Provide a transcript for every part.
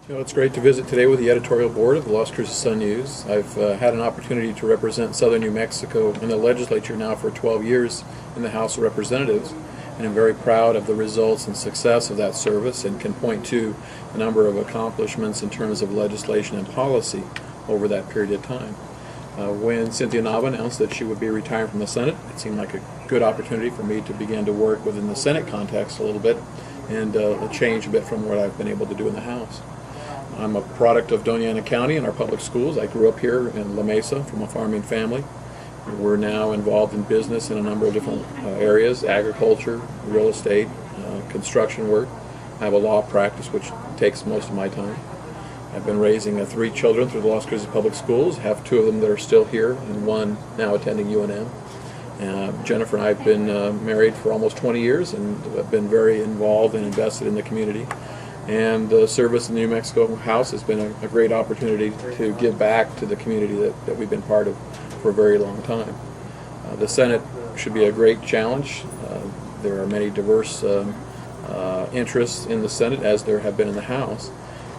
Well, it's great to visit today with the editorial board of the Las Cruces Sun News. I've had an opportunity to represent southern New Mexico in the legislature now for 12 years in the House of Representatives, and I'm very proud of the results and success of that service and can point to a number of accomplishments in terms of legislation and policy over that period of time. When Cynthia Nava announced that she would be retiring from the Senate, it seemed like a good opportunity for me to begin to work within the Senate context a little bit and change a bit from what I've been able to do in the House. I'm a product of Doña Ana County and our public schools. I grew up here in La Mesa from a farming family. We're now involved in business in a number of different areas: agriculture, real estate, construction work. I have a law practice which takes most of my time. I've been raising 3 children through the Las Cruces Public Schools, have 2 of them that are still here and 1 now attending UNM. Jennifer and I have been married for almost 20 years and have been very involved and invested in the community. And service in the New Mexico House has been a great opportunity to give back to the community that we've been part of for a very long time. The Senate should be a great challenge. There are many diverse interests in the Senate, as there have been in the House.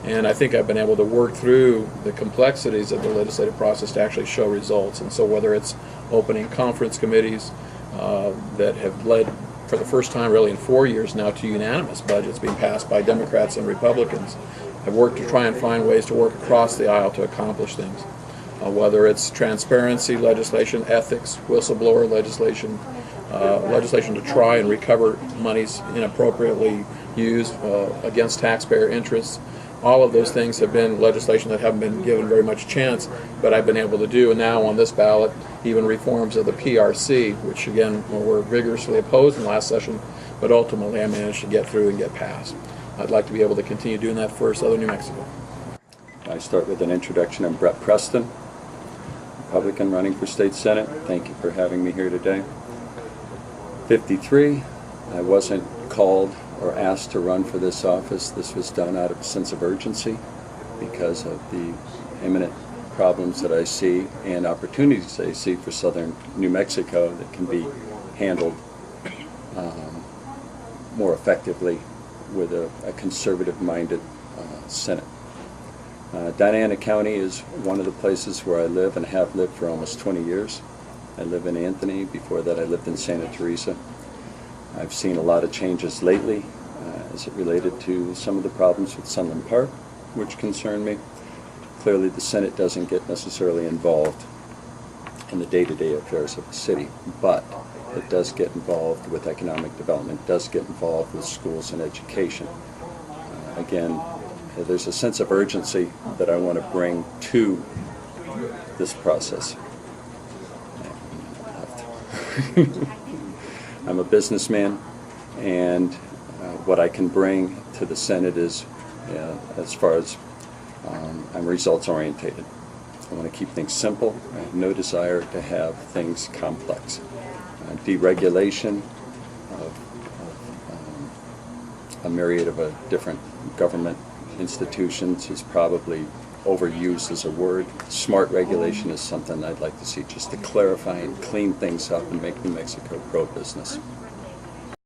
And I think I've been able to work through the complexities of the legislative process to actually show results. And so whether it's opening conference committees that have led for the first time really in 4 years now to unanimous budgets being passed by Democrats and Republicans, I've worked to try and find ways to work across the aisle to accomplish things. Whether it's transparency legislation, ethics, whistleblower legislation, legislation to try and recover monies inappropriately used against taxpayer interests. All of those things have been legislation that haven't been given very much chance, but I've been able to do. And now on this ballot, even reforms of the PRC, which again were vigorously opposed in the last session, but ultimately I managed to get through and get passed. I'd like to be able to continue doing that for southern New Mexico. I start with an introduction. I'm Brett Preston, Republican running for State Senate. Thank you for having me here today. 53. I wasn't called or asked to run for this office. This was done out of a sense of urgency because of the imminent problems that I see and opportunities I see for southern New Mexico that can be handled more effectively with a conservative-minded Senate. Doña Ana County is one of the places where I live and have lived for almost 20 years. I live in Anthony. Before that I lived in Santa Teresa. I've seen a lot of changes lately as it related to some of the problems with Sunland Park, which concern me. Clearly the Senate doesn't get necessarily involved in the day-to-day affairs of the city, but it does get involved with economic development, does get involved with schools and education. Again, there's a sense of urgency that I want to bring to this process. I'm a businessman, and what I can bring to the Senate is, as far as I'm results orientated. I want to keep things simple. I have no desire to have things complex. Deregulation of a myriad of different government institutions is probably overused as a word. Smart regulation is something I'd like to see, just to clarify and clean things up and make New Mexico pro-business.